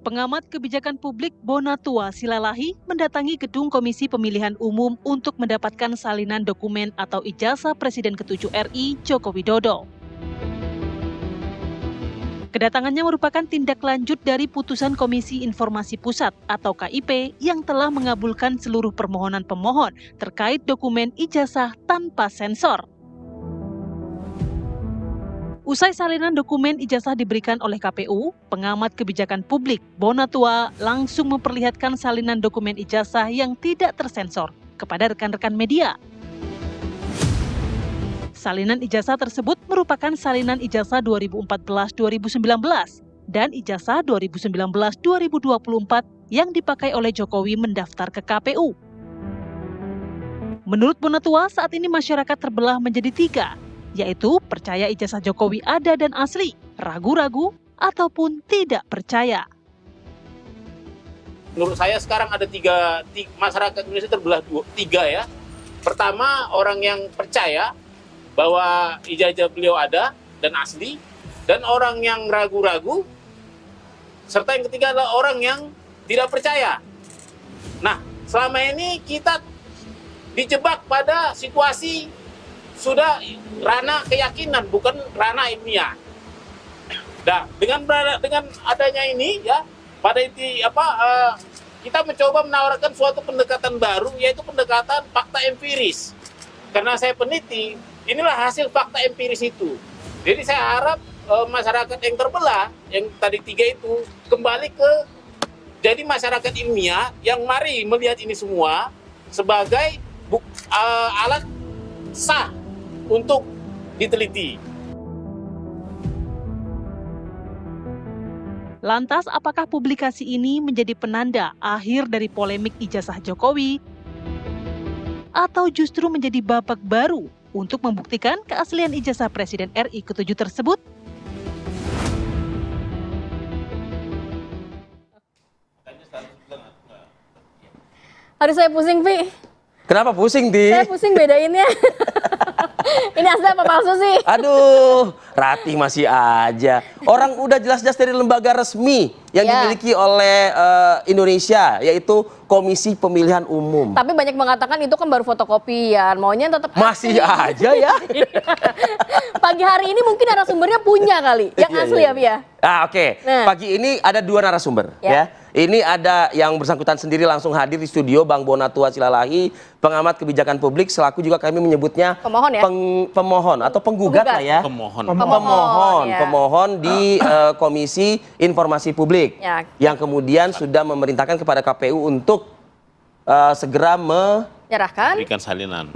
Pengamat kebijakan publik Bonatua Silalahi mendatangi gedung Komisi Pemilihan Umum untuk mendapatkan salinan dokumen atau ijazah Presiden ke-7 RI Joko Widodo. Kedatangannya merupakan tindak lanjut dari putusan Komisi Informasi Pusat atau KIP yang telah mengabulkan seluruh permohonan pemohon terkait dokumen ijazah tanpa sensor. Usai salinan dokumen ijazah diberikan oleh KPU, pengamat kebijakan publik Bonatua langsung memperlihatkan salinan dokumen ijazah yang tidak tersensor kepada rekan-rekan media. Salinan ijazah tersebut merupakan salinan ijazah 2014-2019 dan ijazah 2019-2024 yang dipakai oleh Jokowi mendaftar ke KPU. Menurut Bonatua, saat ini masyarakat terbelah menjadi 3, yaitu percaya ijazah Jokowi ada dan asli, ragu-ragu, ataupun tidak percaya. Menurut saya sekarang ada tiga masyarakat Indonesia terbelah tiga ya. Pertama, orang yang percaya bahwa ijazah beliau ada dan asli, dan orang yang ragu-ragu, serta yang ketiga adalah orang yang tidak percaya. Nah, selama ini kita dijebak pada situasi sudah ranah keyakinan, bukan ranah ilmiah. Nah, dengan adanya ini ya, pada kita mencoba menawarkan suatu pendekatan baru, yaitu pendekatan fakta empiris. Karena saya peneliti, inilah hasil fakta empiris itu. Jadi saya harap masyarakat yang terbelah, yang tadi 3 itu, kembali ke jadi masyarakat ilmiah yang mari melihat ini semua sebagai alat sah untuk diteliti. Lantas, apakah publikasi ini menjadi penanda akhir dari polemik ijazah Jokowi? Atau justru menjadi babak baru untuk membuktikan keaslian ijazah Presiden RI ke-7 tersebut? Aduh, saya pusing, Vi. Kenapa pusing, Di? Saya pusing bedainnya. Ini asli apa palsu sih? Aduh, Ratih masih aja. Orang udah jelas-jelas dari lembaga resmi yang dimiliki oleh Indonesia, yaitu Komisi Pemilihan Umum. Tapi banyak mengatakan itu kan baru fotokopian, maunya tetap masih asli. aja ya. Pagi hari ini mungkin narasumbernya punya kali, yang asli ya, Via? Oke. Nah. Pagi ini ada 2 narasumber ya. Ini ada yang bersangkutan sendiri langsung hadir di studio, Bang Bonatua Silalahi, pengamat kebijakan publik, selaku juga kami menyebutnya pemohon ya? Pemohon atau penggugat lah ya. Pemohon di Komisi Informasi Publik ya, yang kemudian sudah memerintahkan kepada KPU untuk segera memberikan salinan.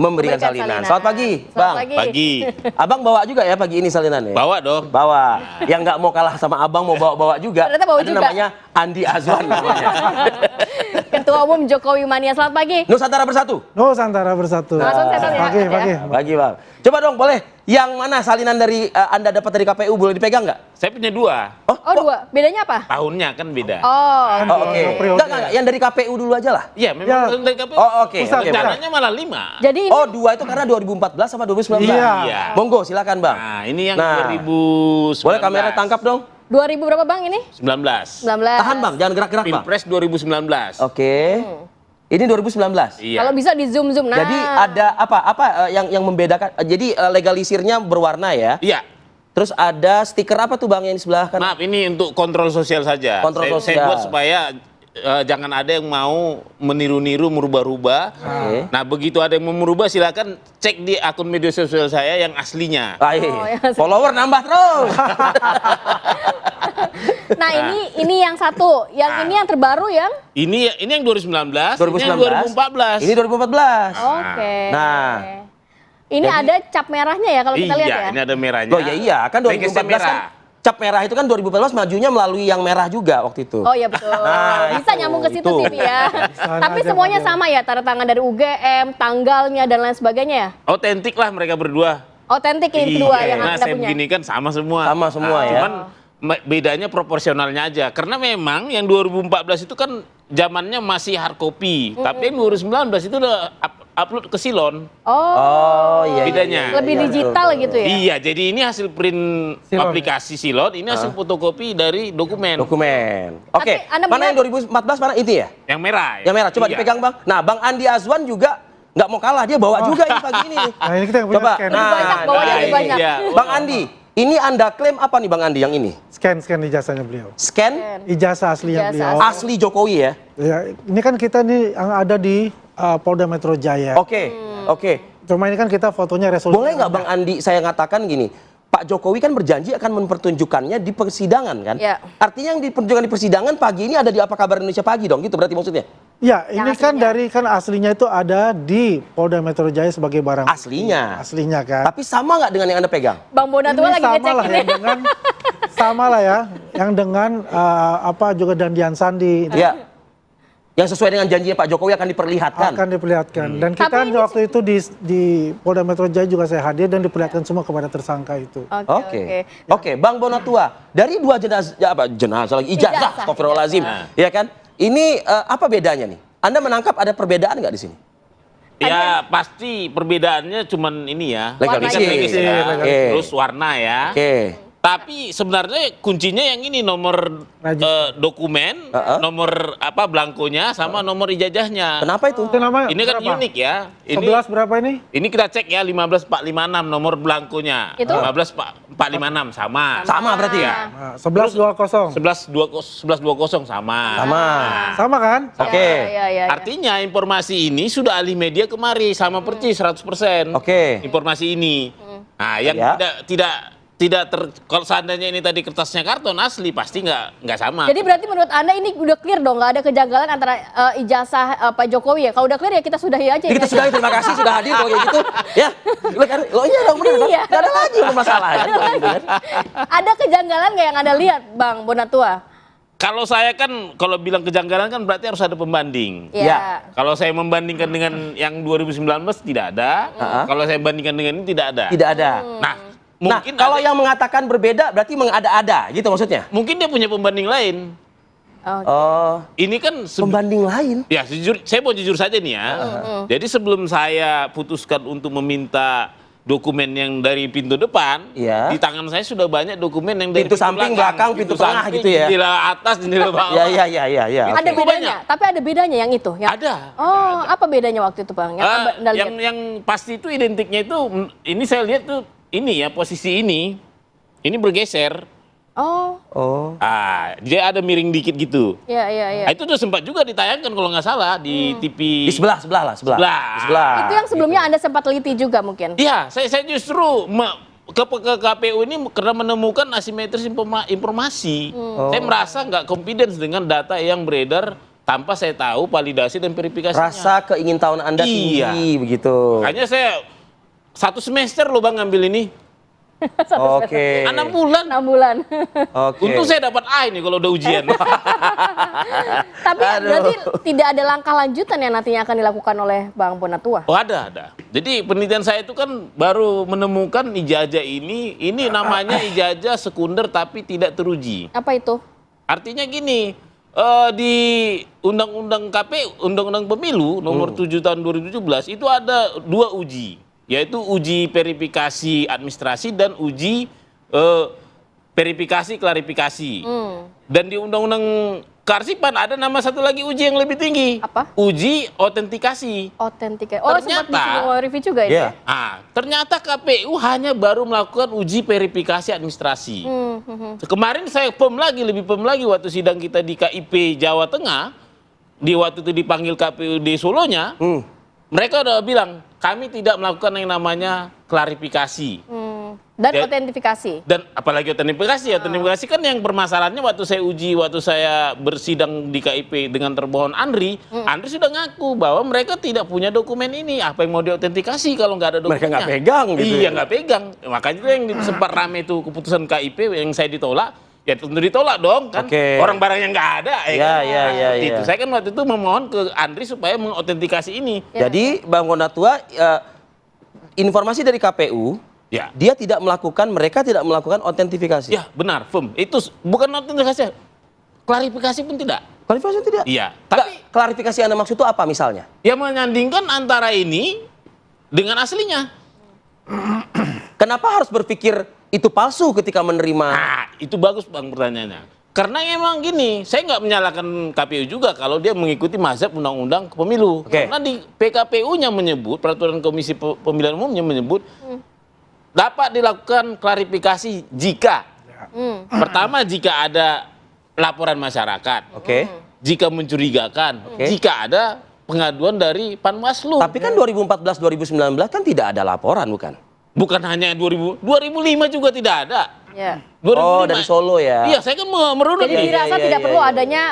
Selamat pagi, Bang. Pagi. Abang bawa juga ya pagi ini salinan ya? Bawa dong. Bawa. Yang nggak mau kalah sama abang mau bawa juga. Ternyata bawa juga. Namanya Andi Azwan namanya. Ketua Umum Jokowi Mania. Selamat pagi. Nusantara Bersatu. Nusantara Bersatu. Pagi, Bang. Coba dong boleh. Yang mana salinan dari Anda dapat dari KPU boleh dipegang nggak? Saya punya 2. Oh, 2. Bedanya apa? Tahunnya kan beda. Oke. Enggak, yang dari KPU dulu aja lah. Iya, memang dari KPU. Oke. Rencananya malah 5. Jadi ini 2 itu karena 2014 sama 2019. Iya. Monggo silakan, Bang. Nah, ini yang 2019. Boleh kamera tangkap dong? 2000 berapa, Bang, ini? 19. Tahan, Bang, jangan gerak-gerak, Bang. Pilpres 2019. Oke. Ini 2019. Iya. Kalau bisa di zoom. Nah. Jadi ada apa yang membedakan? Jadi legalisirnya berwarna ya? Iya. Terus ada stiker apa tuh, Bang, yang di sebelah kan? Maaf, ini untuk kontrol sosial saja. Saya buat supaya jangan ada yang mau meniru-niru, merubah-rubah. Nah, begitu ada yang mau merubah, silakan cek di akun media sosial saya yang aslinya. Follower nambah terus. Nah, ini yang satu, ini yang terbaru yang? Ini yang 2019, ini yang 2014. Ini 2014. Oke. Nah, ini ada cap merahnya ya kalau kita lihat ya? Iya, ini ada merahnya. Oh iya, kan 2014 kan cap merah itu kan 2014 majunya melalui yang merah juga waktu itu. Oh iya betul. Bisa nyambung ke situ sih, ya. Tapi semuanya sama ya, tanda tangan dari UGM, tanggalnya dan lain sebagainya ya? Otentik lah mereka berdua. Otentik ini kedua yang Anda saya punya. begini kan sama semua. Sama semua ya. Cuman bedanya proporsionalnya aja. Karena memang yang 2014 itu kan zamannya masih hard copy. Tapi yang 2019 itu udah upload ke Silon. Oh, iya. Bedanya. Lebih digital gitu ya? Iya, jadi ini hasil print Silon, aplikasi Silon, ini hasil fotokopi dari dokumen. Dokumen. Oke, Tapi Anda mana yang melihat- 2014 mana itu ya? Yang merah. Ya? Yang merah, coba Iya. dipegang Bang. Nah, Bang Andi Azwan juga nggak mau kalah, dia bawa juga ini pagi ini nih. Nah, ini kita yang punya Coba, scan. Lebih banyak, bawanya lebih ini banyak. dia. Bang Andi, ini Anda klaim apa nih Bang Andi yang ini? Scan ijazahnya beliau. Scan Ijazah aslinya Ijazah beliau. asli Jokowi ya? Ya, ini kan kita nih yang ada di Polda Metro Jaya. Oke, oke. Cuma ini kan kita fotonya resolusi. Boleh nggak Bang Andi saya ngatakan gini, Pak Jokowi kan berjanji akan mempertunjukkannya di persidangan kan? Ya. Artinya yang dipertunjukkan di persidangan pagi ini ada di Apa Kabar Indonesia Pagi dong, gitu berarti maksudnya? Ya, Yang ini kan aslinya. aslinya itu ada di Polda Metro Jaya sebagai barang bukti. Aslinya. Aslinya kan. Tapi sama nggak dengan yang Anda pegang? Bang Bonatua lagi sama ngecek lah ini. yang dengan sama lah ya, yang dengan juga Dandian Sandi Ya. Yang sesuai dengan janjinya Pak Jokowi akan diperlihatkan. akan diperlihatkan. Dan kita Tapi ini- waktu itu di Polda Metro Jaya juga saya hadir dan diperlihatkan semua kepada tersangka itu. Oke. Oke, Bang Bonatua, dari dua jenazah lagi ijazah, Ijazah, astagfirullahaladzim. Ya kan? Ini apa bedanya nih? Anda menangkap ada perbedaan nggak di sini? Ya pasti perbedaannya cuman ini ya. Legalisir. Legalisir ya. Oke. Terus warna ya. Oke. Tapi sebenarnya kuncinya yang ini nomor dokumen, nomor apa belangkonya sama nomor ijazahnya. Kenapa itu? Itu nama Ini kan berapa? unik ya. Ini 11 berapa ini? ini kita cek ya 15456 nomor belangkonya. Itu? 15456 sama. Sama berarti ya? Nah, 1120. 1120 sama. Sama. Sama kan? Oke. Ya. Artinya informasi ini sudah ahli media kemari sama percis 100%. Oke. Informasi ini. Nah, yang Ya. kalau seandainya ini tadi kertasnya karton asli pasti nggak sama. Jadi berarti menurut Anda ini udah clear dong, nggak ada kejanggalan antara ijazah Pak Jokowi ya? Kalau udah clear ya kita sudahi aja. Jadi kita sudahi, terima kasih sudah hadir kalau kayak gitu. Ya. Lo iya dong benar. Iya. Gak ada lagi masalah kan. kalau gitu kan. Ada kejanggalan nggak yang Anda lihat, Bang Bonatua? Kalau saya kan kalau bilang kejanggalan kan berarti harus ada pembanding. Ya. Kalau saya membandingkan dengan yang 2019 tidak ada. Kalau saya bandingkan dengan ini tidak ada. Tidak ada. Nah, Nah, mungkin kalau ada- yang mengatakan berbeda berarti mengada-ada gitu maksudnya? mungkin dia punya pembanding lain. Oh, Ini kan pembanding lain. ya saya mau jujur saja nih ya. Jadi sebelum saya putuskan untuk meminta dokumen yang dari pintu depan, Iya. di tangan saya sudah banyak dokumen yang dari Pintu samping, belakang, pintu tengah samping, gitu ya? Jendela atas, jendela bawah. Ya. Ada Oke. bedanya, tapi ada bedanya yang itu. Yang... Ada. Oh, apa bedanya waktu itu, Bang? Yang Anda lihat? Yang pasti itu identiknya itu ini saya lihat tuh ini ya posisi ini bergeser. Oh, Dia ada miring dikit gitu. iya. Nah, itu tuh sempat juga ditayangkan kalau nggak salah di TV. Di sebelah lah. Sebelah. Di sebelah. Itu yang sebelumnya Anda sempat teliti juga mungkin? Iya, saya justru ke KPU ini karena menemukan asimetris informasi. Saya merasa nggak confidence dengan data yang beredar tanpa saya tahu validasi dan verifikasinya. Rasa keingintahuan Anda Iya. tinggi begitu. Makanya saya 1 semester loh Bang ngambil ini. Oke. 6 bulan. 6 bulan. Oke. Untung saya dapat A ini kalau udah ujian. Tapi berarti tidak ada langkah lanjutan yang nantinya akan dilakukan oleh Bang Bonatua? Oh ada. Jadi penelitian saya itu kan baru menemukan ijazah ini namanya ijazah sekunder tapi tidak teruji. Apa itu? Artinya gini, di Undang-Undang KPU, Undang-Undang Pemilu nomor 7 tahun 2017 itu ada 2 uji, yaitu uji verifikasi administrasi dan uji verifikasi klarifikasi. Dan di Undang-Undang Kearsipan ada nama satu lagi uji yang lebih tinggi. Apa? Uji autentikasi. Otentik. Oh, sempat disuruh review juga ini? Iya. Ternyata KPU hanya baru melakukan uji verifikasi administrasi. Kemarin saya lebih pem lagi waktu sidang kita di KIP Jawa Tengah, di waktu itu dipanggil KPU di Solonya, mereka udah bilang kami tidak melakukan yang namanya klarifikasi. Dan Ya. otentifikasi. Dan apalagi otentifikasi ya, otentifikasi kan yang permasalahannya waktu saya bersidang di KIP dengan termohon Andri sudah ngaku bahwa mereka tidak punya dokumen ini. Apa yang mau diautentikasi kalau nggak ada dokumennya? Mereka nggak pegang gitu Iya ya? nggak pegang. Makanya itu yang sempat rame itu keputusan KIP yang saya ditolak. Ya tentu ditolak dong kan. Oke. Orang barangnya nggak ada. Iya, kan? iya. Itu. Saya kan waktu itu memohon ke Andri supaya mengautentikasi ini. Jadi Bang Bonatua, informasi dari KPU, Ya. mereka tidak melakukan autentifikasi. Ya benar, firm. Itu bukan autentikasi. Klarifikasi pun tidak. Klarifikasi tidak? Iya. Tapi klarifikasi yang Anda maksud itu apa misalnya? Ya menyandingkan antara ini dengan aslinya. Kenapa harus berpikir itu palsu ketika menerima? Nah, itu bagus Bang pertanyaannya. Karena emang gini, saya nggak menyalahkan KPU juga kalau dia mengikuti mazhab undang-undang pemilu. Oke. Karena di PKPU-nya menyebut, Peraturan Komisi Pemilihan Umumnya menyebut, dapat dilakukan klarifikasi jika, pertama jika ada laporan masyarakat, Oke. jika mencurigakan, Oke. jika ada pengaduan dari Panwaslu. Tapi kan 2014-2019 kan tidak ada laporan, bukan? Bukan hanya 2005 juga tidak ada. Ya. 2005. Oh, dari Solo ya? Iya, saya kan merunut Jadi nih. dirasa iya, tidak iya, perlu iya. adanya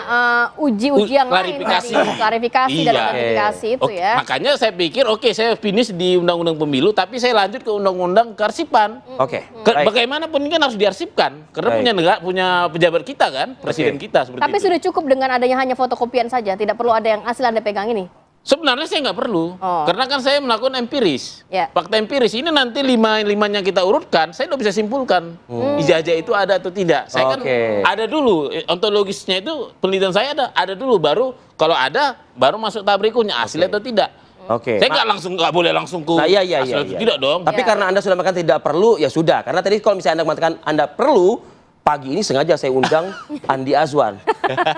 uji-uji yang Klarifikasi. lain, klarifikasi dan Iya. klarifikasi itu Oke, ya. makanya saya pikir oke, saya finish di undang-undang pemilu, tapi saya lanjut ke undang-undang kearsipan. Oke. Baik. Bagaimanapun ini kan harus diarsipkan, karena Baik. punya negara, punya pejabat kita kan, presiden kita seperti Tapi itu. sudah cukup dengan adanya hanya fotokopian saja, tidak perlu ada yang asli Anda pegang ini. Sebenarnya saya nggak perlu, Oh. karena kan saya melakukan empiris. Ya. Fakta empiris ini nanti limanya kita urutkan, saya udah bisa simpulkan ijazah itu ada atau tidak. Saya kan Oke. ada dulu ontologisnya itu penelitian saya ada dulu, baru kalau ada baru masuk tahap berikutnya asli atau tidak. Oke. Saya nggak boleh langsung ke Nah, iya, asli atau iya. tidak dong. Tapi Ya. karena Anda sudah mengatakan tidak perlu, ya sudah. Karena tadi kalau misalnya Anda mengatakan Anda perlu, pagi ini sengaja saya undang Andi Azwan.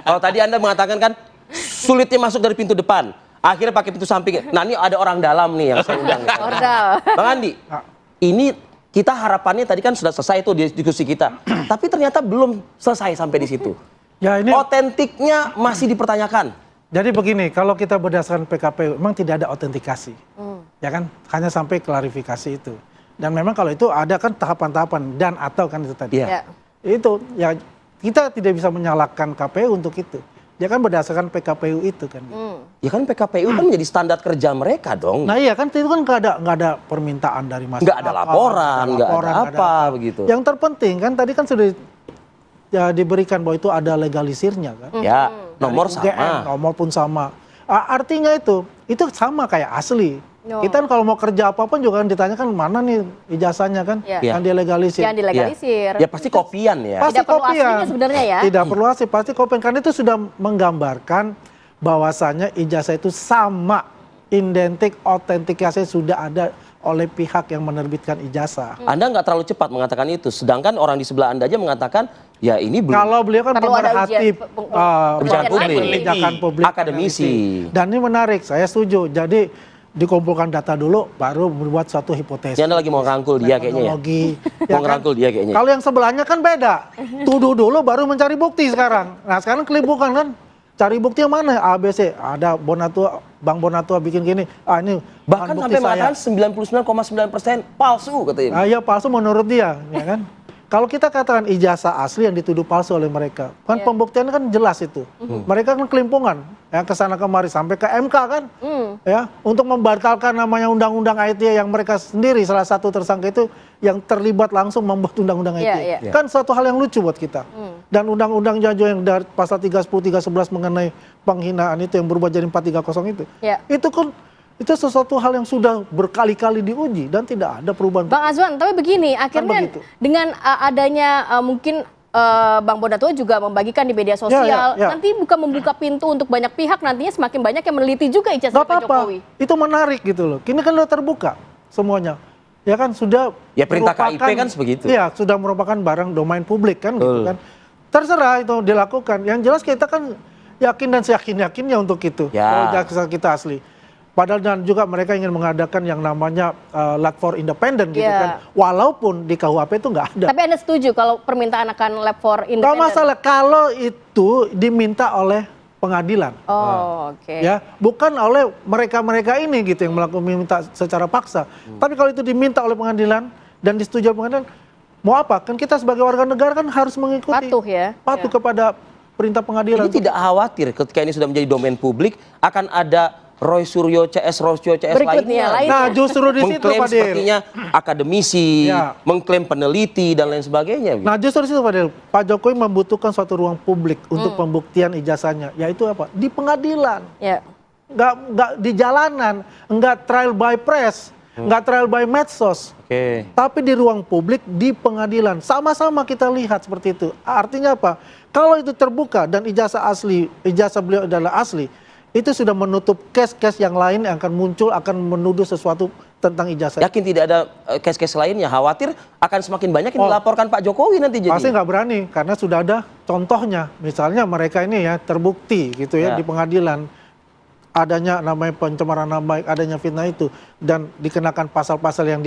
Kalau tadi Anda mengatakan kan sulitnya masuk dari pintu depan, akhirnya pakai pintu samping. Nah, ini ada orang dalam nih yang saya undang. Ordal. Bang Andi, ini kita harapannya tadi kan sudah selesai tuh diskusi kita. Tapi ternyata belum selesai sampai di situ. Ya ini Otentiknya masih dipertanyakan. jadi begini, kalau kita berdasarkan PKPU memang tidak ada autentikasi. Ya kan? Hanya sampai klarifikasi itu. Dan memang kalau itu ada kan tahapan-tahapan dan atau kan itu tadi. Iya. Ya. Itu ya kita tidak bisa menyalahkan KPU untuk itu. Dia kan berdasarkan PKPU itu kan. Ya kan PKPU kan menjadi standar kerja mereka dong. Nah iya kan itu kan nggak ada permintaan dari masyarakat. Nggak ada laporan, nggak ada apa, begitu. Yang terpenting kan tadi kan sudah ya, diberikan bahwa itu ada legalisirnya kan. Ya, nomor Dari UGM, sama. nomor pun sama. Artinya itu sama kayak asli. Oh. Kita kan kalau mau kerja apapun juga kan ditanyakan mana nih ijazahnya kan Ya. yang dilegalisir. Yang dilegalisir. Ya pasti kopian ya. Pasti Tidak perlu kopian. aslinya sebenarnya ya. Tidak perlu asli, pasti kopian. Karena itu sudah menggambarkan bahwasannya ijazah itu sama, identik, autentikasinya sudah ada oleh pihak yang menerbitkan ijazah. Anda nggak terlalu cepat mengatakan itu. Sedangkan orang di sebelah Anda aja mengatakan, ya ini belum Kalau beliau kan Perlu ada pemerhati kebijakan publik. kebijakan publik, Akademisi. peneliti. Dan ini menarik, saya setuju. Jadi dikumpulkan data dulu, baru membuat suatu hipotesis. Ini Anda lagi mau ngerangkul dia kayaknya ya. Teknologi, Mau ngerangkul dia kayaknya. Kalau yang sebelahnya kan beda. Tuduh dulu baru mencari bukti sekarang. Nah sekarang kelibukan kan. Cari bukti yang mana? ABC. Ada Bonatua, Bang Bonatua bikin gini. Ini Bahkan bukti sampai saya. mengatakan 99,9% palsu katanya. Ya palsu menurut dia, ya kan? Kalau kita katakan ijazah asli yang dituduh palsu oleh mereka, kan Iya. pembuktiannya kan jelas itu. Mereka kan kelimpungan, ya kesana kemari sampai ke MK kan, ya untuk membatalkan namanya undang-undang ITE yang mereka sendiri salah satu tersangka itu yang terlibat langsung membuat undang-undang ITE. Iya, iya. Kan suatu hal yang lucu buat kita. Dan undang-undang Jajo yang dari pasal 310, 311 mengenai penghinaan itu yang berubah jadi 430 itu, Iya. itu kan itu sesuatu hal yang sudah berkali-kali diuji dan tidak ada perubahan. Bang Azwan, tapi begini, akhirnya begitu. dengan adanya mungkin Bang Bonatua juga membagikan di media sosial, ya. nanti bukan membuka pintu untuk banyak pihak, nantinya semakin banyak yang meneliti juga ijazah Gak Pak apa-apa, Jokowi. itu menarik gitu loh. Kini kan udah terbuka semuanya. Ya kan sudah Ya, perintah merupakan- KIP kan sebegitu. Iya, sudah merupakan barang domain publik kan gitu Betul. kan. Terserah itu dilakukan. Yang jelas kita kan yakin dan seyakin-yakinnya untuk itu. Ya. Kalau ijazah kita asli. Padahal dan juga mereka ingin mengadakan yang namanya lab for independent gitu Iya. kan. Walaupun di KUHP itu nggak ada. Tapi Anda setuju kalau permintaan akan lab for Nggak independent? masalah kalau itu diminta oleh pengadilan. Oh, oke. Ya, bukan oleh mereka-mereka ini gitu yang melakukan minta secara paksa. Tapi kalau itu diminta oleh pengadilan dan disetujui oleh pengadilan, mau apa? Kan kita sebagai warga negara kan harus mengikuti. Patuh ya. Patuh Ya. kepada perintah pengadilan. Ini tidak khawatir ketika ini sudah menjadi domain publik akan ada Roy Suryo CS Berikutnya, lainnya. lain. Nah, justru di situ Mengklaim Pak Dir. sepertinya akademisi, Ya. mengklaim peneliti dan lain sebagainya. Nah, justru di situ Pak Dir. Pak Jokowi membutuhkan suatu ruang publik untuk pembuktian ijazahnya, yaitu apa? Di pengadilan. Ya. Nggak di jalanan, nggak trial by press, nggak trial by medsos. Oke. Tapi di ruang publik, di pengadilan. Sama-sama kita lihat seperti itu. Artinya apa? Kalau itu terbuka dan ijazah beliau adalah asli, itu sudah menutup case-case yang lain yang akan muncul, akan menuduh sesuatu tentang ijazah. Yakin tidak ada case-case lainnya? Khawatir akan semakin banyak yang dilaporkan Pak Jokowi nanti jadi? Pasti nggak berani, karena sudah ada contohnya. Misalnya mereka ini ya terbukti gitu ya di pengadilan adanya namanya pencemaran nama baik, adanya fitnah itu, dan dikenakan pasal-pasal yang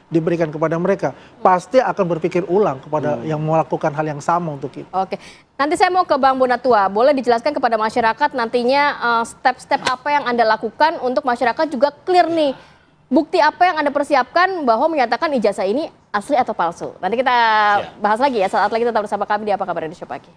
diberikan kepada mereka, pasti akan berpikir ulang kepada yang melakukan hal yang sama untuk itu. Oke, nanti saya mau ke Bang Bonatua. Boleh dijelaskan kepada masyarakat nantinya step-step apa yang Anda lakukan untuk masyarakat juga clear nih. Bukti apa yang Anda persiapkan bahwa menyatakan ijazah ini asli atau palsu? Nanti kita bahas lagi ya, saat lagi tetap bersama kami di Apa Kabar Indonesia Pagi.